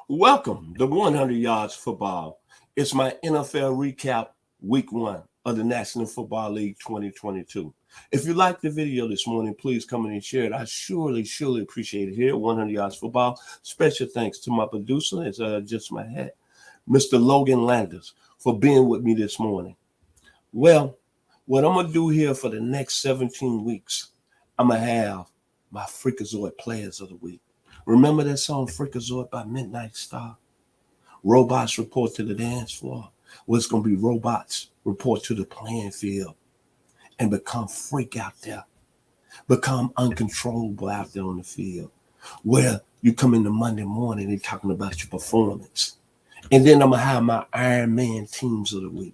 Welcome to 100 Yards Football. It's my NFL recap week one of the National Football League 2022. If you liked the video this morning, please come in and share it. I surely appreciate it here at 100 Yards Football. Special thanks to my producer, it's just my hat, Mr. Logan Landers, for being with me this morning. Well, what I'm going to do here for the next 17 weeks, I'm going to have my Freakazoid Players of the Week. Remember that song Freakazoid by Midnight Star? Robots report to the dance floor. Well, it's going to be robots report to the playing field and become freak out there, become uncontrollable out there on the field. Where you come in the Monday morning, they're talking about your performance. And then I'm going to have my Iron Man teams of the week.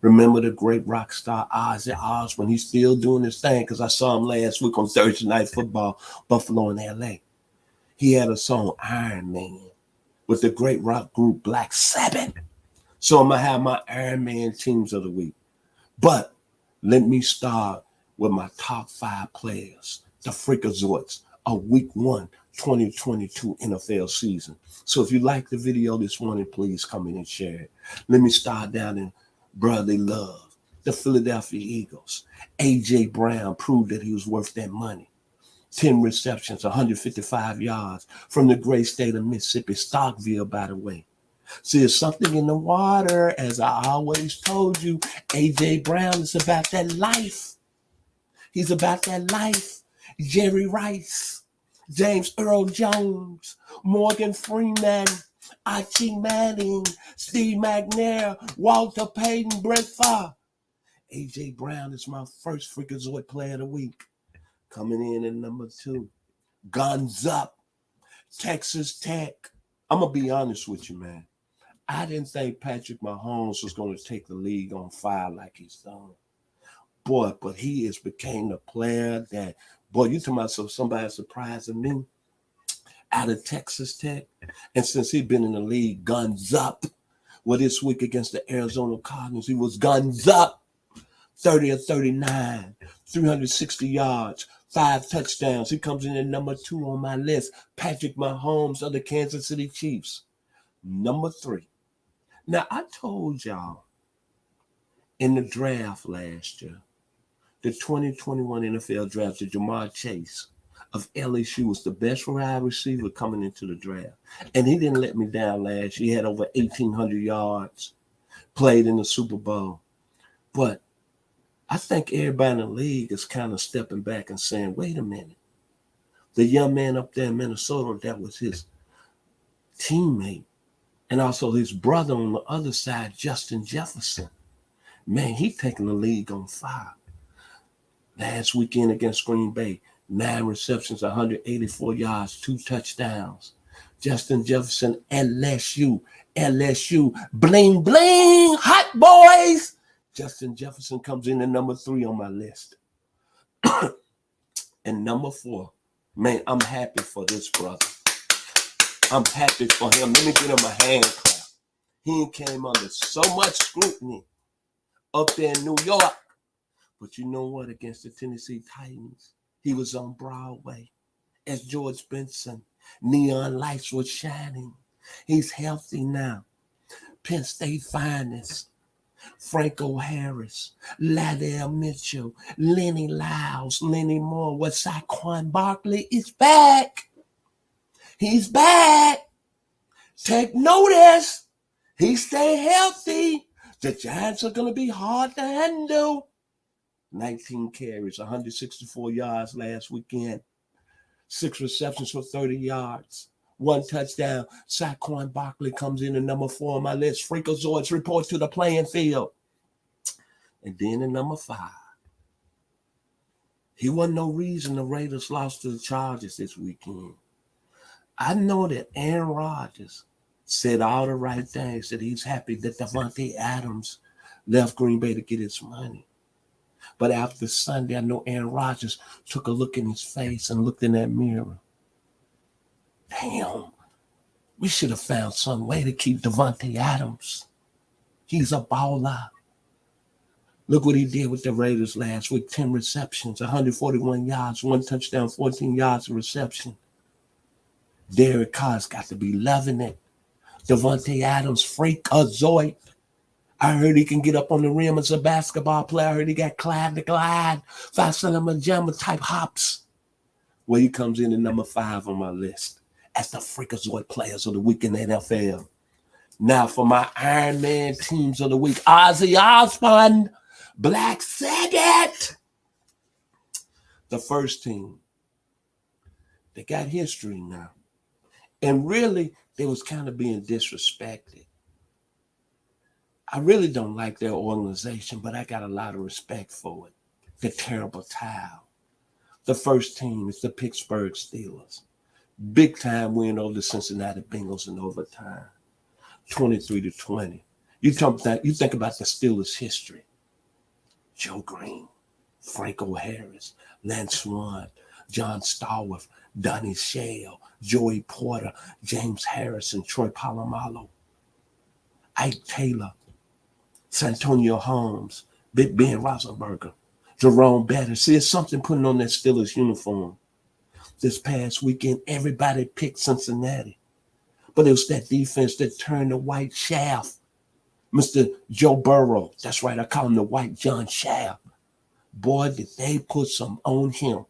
Remember the great rock star Ozzy Osbourne? He's still doing his thing because I saw him last week on Thursday Night Football, Buffalo and L.A. He had a song, Iron Man, with the great rock group Black Sabbath. So I'm going to have my Iron Man teams of the week. But let me start with my top 5 players, the Freakazoids of week 1, 2022 NFL season. So if you like the video this morning, please come in and share it. Let me start down in brotherly love. The Philadelphia Eagles. A.J. Brown proved that he was worth that money. 10 receptions, 155 yards from the great state of Mississippi, Starkville, by the way. See, there's something in the water, as I always told you. A.J. Brown is about that life. He's about that life. Jerry Rice, James Earl Jones, Morgan Freeman, Archie Manning, Steve McNair, Walter Payton, Brett Favre. A.J. Brown is my first Freakazoid player of the week. Coming in at number 2, Guns Up, Texas Tech. I'm going to be honest with you, man. I didn't think Patrick Mahomes was going to take the league on fire like he's done. Boy, but he has became the player that, boy, you talking about somebody surprising me out of Texas Tech. And since he's been in the league, guns up. Well, this week against the Arizona Cardinals, he was guns up. 30 of 39, 360 yards, 5 touchdowns. He comes in at number 2 on my list. Patrick Mahomes of the Kansas City Chiefs. Number 3. Now, I told y'all in the draft last year, the 2021 NFL draft, that Jamar Chase of LSU was the best wide receiver coming into the draft. And he didn't let me down last year. He had over 1,800 yards, played in the Super Bowl. But I think everybody in the league is kind of stepping back and saying, wait a minute. The young man up there in Minnesota, that was his teammate, and also his brother on the other side, Justin Jefferson. Man, he taking the league on fire. Last weekend against Green Bay, 9 receptions, 184 yards, 2 touchdowns. Justin Jefferson, LSU, bling, bling, hot boys. Justin Jefferson comes in at number 3 on my list. And number 4, man, I'm happy for this brother. I'm happy for him. Let me get him a hand clap. He came under so much scrutiny up there in New York. But you know what? Against the Tennessee Titans, he was on Broadway as George Benson. Neon lights were shining. He's healthy now. Penn State finest. Franco Harris, Ladell Mitchell, Lenny Lyles, Lenny Moore, what Saquon Barkley is back. He's back. Take notice. He stay healthy. The Giants are going to be hard to handle. 19 carries, 164 yards last weekend. 6 receptions for 30 yards. 1 touchdown. Saquon Barkley comes in at number 4 on my list. Freakazoids report to the playing field. And then at number 5, he wasn't no reason the Raiders lost to the Chargers this weekend. I know that Aaron Rodgers said all the right things, that he's happy that Davante Adams left Green Bay to get his money. But after Sunday, I know Aaron Rodgers took a look in his face and looked in that mirror. Damn, we should have found some way to keep Davante Adams. He's a baller. Look what he did with the Raiders last week. 10 receptions, 141 yards, 1 touchdown, 14 yards of reception. Derek Carr's got to be loving it. Devontae Adams, freakazoid. I heard he can get up on the rim as a basketball player. I heard he got Clyde the Glide, 5 Jamma type hops. Well, he comes in at number 5 on my list as the freakazoid players of the week in the NFL. Now for my Iron Man teams of the week. Ozzy Osbourne, Black Sabbath. The first team. They got history now. And really, they was kind of being disrespected. I really don't like their organization, but I got a lot of respect for it. The terrible towel. The first team is the Pittsburgh Steelers. Big time win over the Cincinnati Bengals in overtime. 23-20. You think about the Steelers' history. Joe Green, Franco Harris, Lance Swann, John Stallworth, Donnie Shell, Joey Porter, James Harrison, Troy Polamalu, Ike Taylor, Santonio Holmes, Big Ben Roethlisberger, Jerome Bettis. See, it's something putting on that Steelers uniform. This past weekend, everybody picked Cincinnati. But it was that defense that turned the white shaft. Mr. Joe Burrow. That's right, I call him the white John Shaft. Boy, did they put some on him.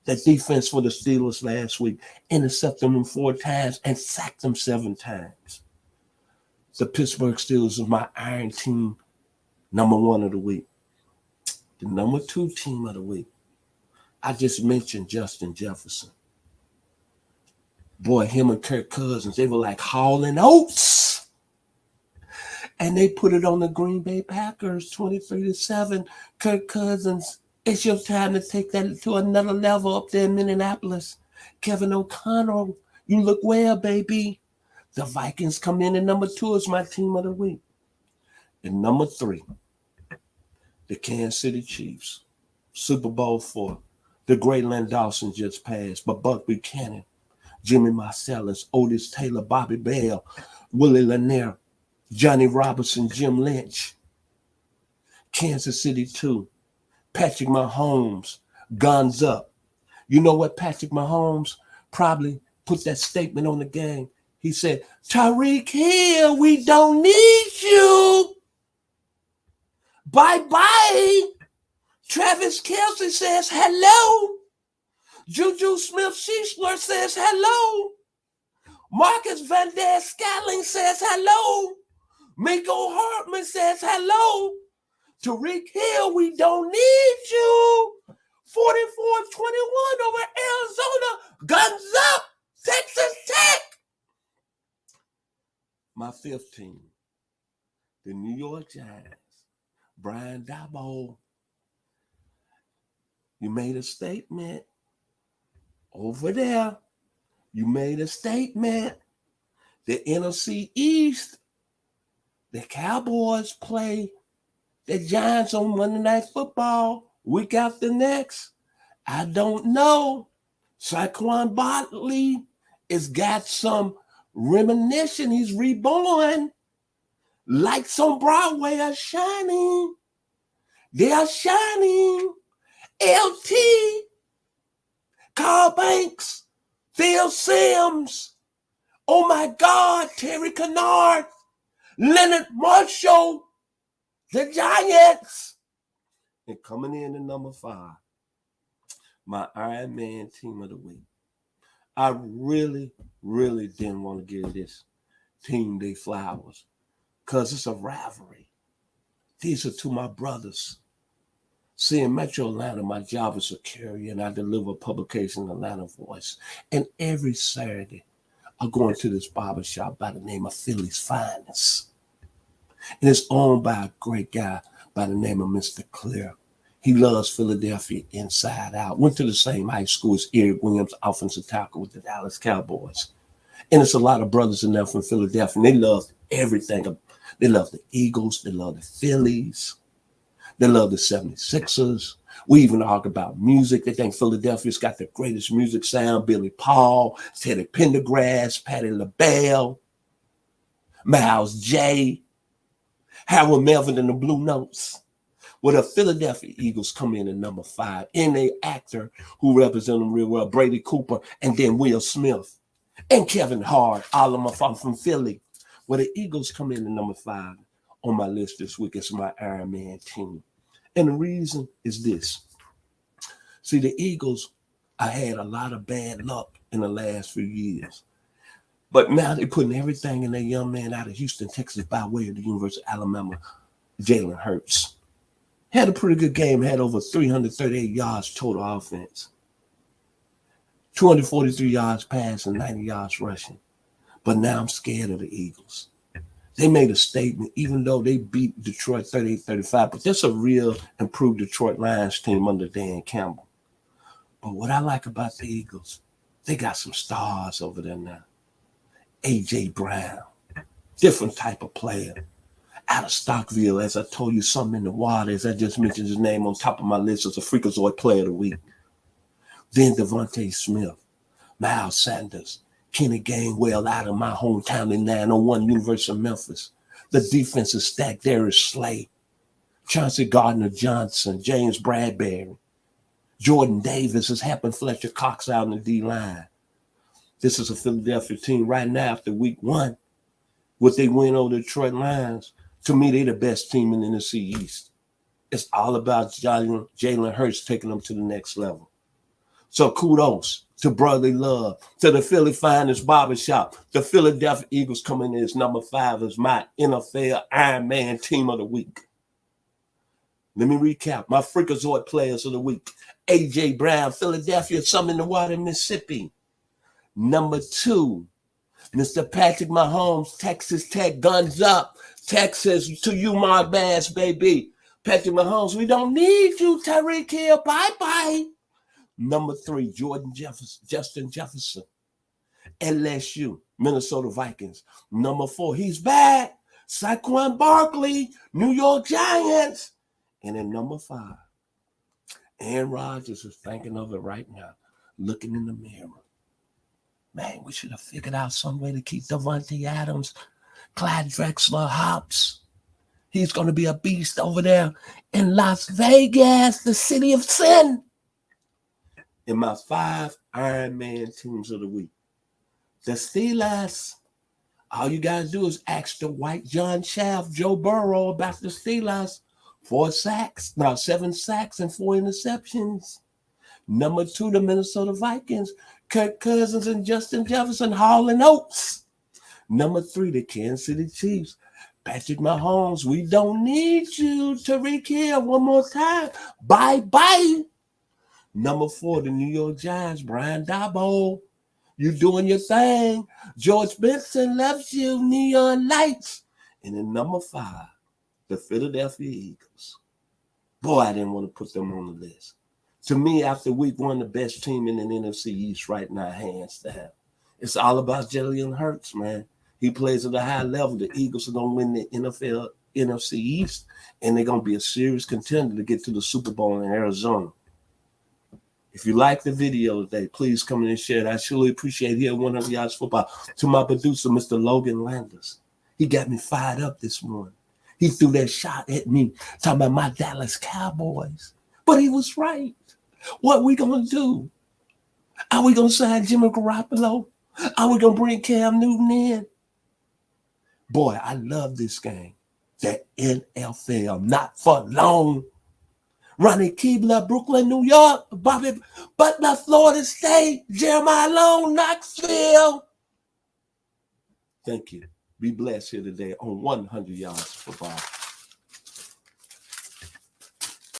That defense for the Steelers last week, intercepted them 4 times and sacked them 7 times. The Pittsburgh Steelers is my Iron Team number 1 of the week. The number 2 team of the week. I just mentioned Justin Jefferson. Boy, him and Kirk Cousins, they were like hauling oats. And they put it on the Green Bay Packers, 23-7. Kirk Cousins, it's your time to take that to another level up there in Minneapolis. Kevin O'Connell, you look well, baby. The Vikings come in at number 2 as my team of the week. And number 3, the Kansas City Chiefs. Super Bowl 4. The great Len Dawson just passed, but Buck Buchanan, Jimmy Marcellus, Otis Taylor, Bobby Bell, Willie Lanier, Johnny Robinson, Jim Lynch. Kansas City 2. Patrick Mahomes, guns up. You know what Patrick Mahomes probably put that statement on the game? He said, Tyreek Hill, we don't need you. Bye-bye. Travis Kelce says hello. Juju Smith-Schuster says hello. Marcus Van Der Scatling says hello. Miko Hartman says hello. Tyreek Hill, we don't need you. 44-21 over Arizona. Guns up. Texas Tech. My 5th team, the New York Giants. Brian Daboll, you made a statement over there. You made a statement. The NFC East, the Cowboys play the Giants on Monday Night Football week after next. I don't know. Saquon Barkley has got some reminiscence. He's reborn. Lights on Broadway are shining. They are shining. LT, Carl Banks, Phil Simms. Oh my God, Terry Kennard, Leonard Marshall, the Giants. And coming in at number 5, my Iron Man team of the week. I really, really didn't want to give this team their flowers because it's a rivalry. These are 2 my brothers. See, in Metro Atlanta, my job is a carrier, and I deliver publication Atlanta Voice. And every Saturday, I go into this barbershop by the name of Philly's Finest. And it's owned by a great guy by the name of Mr. Clear. He loves Philadelphia inside out. Went to the same high school as Eric Williams, offensive tackle with the Dallas Cowboys. And it's a lot of brothers in there from Philadelphia, and they love everything. They love the Eagles. They love the Phillies. They love the 76ers. We even argue about music. They think Philadelphia's got the greatest music sound. Billy Paul, Teddy Pendergrass, Patti LaBelle, Miles J, Harold Melvin and the Blue Notes. Well, the Philadelphia Eagles come in at number 5. And a actor who represents them real well, Brady Cooper, and then Will Smith. And Kevin Hart, all of them are from Philly. Well, the Eagles come in at number 5 on my list this week. It's my Iron Man team. And the reason is this. See, the Eagles, I had a lot of bad luck in the last few years. But now they're putting everything in that young man out of Houston, Texas, by way of the University of Alabama, Jalen Hurts. Had a pretty good game, had over 338 yards total offense, 243 yards passing, 90 yards rushing. But now I'm scared of the Eagles. They made a statement, even though they beat Detroit 38-35, but that's a real improved Detroit Lions team under Dan Campbell. But what I like about the Eagles, they got some stars over there now. A.J. Brown, different type of player. Out of Stockville, as I told you, something in the water, as I just mentioned his name on top of my list as a Freakazoid Player of the Week. Then Devontae Smith, Miles Sanders, Kenny Gainwell out of my hometown in 901, University of Memphis. The defense is stacked. There is Slay, Chauncey Gardner-Johnson, James Bradbury, Jordan Davis has happened, Fletcher Cox out in the D-line. This is a Philadelphia team right now after week 1. What they win over the Detroit Lions, to me, they're the best team in the NFC East. It's all about Jalen Hurts taking them to the next level. So kudos to brotherly love, to the Philly Finest Barbershop. The Philadelphia Eagles coming in as number 5 as my NFL Iron Man team of the week. Let me recap. My Freakazoid Players of the week. A.J. Brown, Philadelphia, some in the water, Mississippi. Number 2, Mr. Patrick Mahomes, Texas Tech, guns up. Texas, to you, my bass, baby. Patrick Mahomes, we don't need you, Tyreek Hill. Bye-bye. Number 3, Justin Jefferson, LSU, Minnesota Vikings. Number 4, he's back, Saquon Barkley, New York Giants. And then number 5, Aaron Rodgers is thinking of it right now, looking in the mirror. Man, we should have figured out some way to keep Devontae Adams, Clyde Drexler, Hobbs. He's going to be a beast over there in Las Vegas, the city of sin. In my 5 Iron Man teams of the week. The Steelers. All you guys do is ask the white John Shaft, Joe Burrow about the Steelers. 7 sacks and 4 interceptions. Number 2, the Minnesota Vikings. Kirk Cousins and Justin Jefferson, Hall and Oates. Number 3, the Kansas City Chiefs. Patrick Mahomes, we don't need you. Tyreek Hill, one more time. Bye-bye. Number 4, the New York Giants, Brian Daboll. You doing your thing. George Benson loves you, Neon Lights. And then number 5, the Philadelphia Eagles. Boy, I didn't want to put them on the list. To me, after week 1, the best team in the NFC East right now, hands down. It's all about Jalen Hurts, man. He plays at a high level. The Eagles are going to win the NFC East, and they're going to be a serious contender to get to the Super Bowl in Arizona. If you like the video today, please come in and share it. I surely appreciate hearing 100 Yards Football. To my producer, Mr. Logan Landers. He got me fired up this morning. He threw that shot at me, talking about my Dallas Cowboys. But he was right. What are we going to do? Are we going to sign Jimmy Garoppolo? Are we going to bring Cam Newton in? Boy, I love this game. The NFL, not for long. Ronnie Keebler, Brooklyn, New York. Bobby Butler, Florida State. Jeremiah Long, Knoxville. Thank you. Be blessed here today on 100 Yards Football.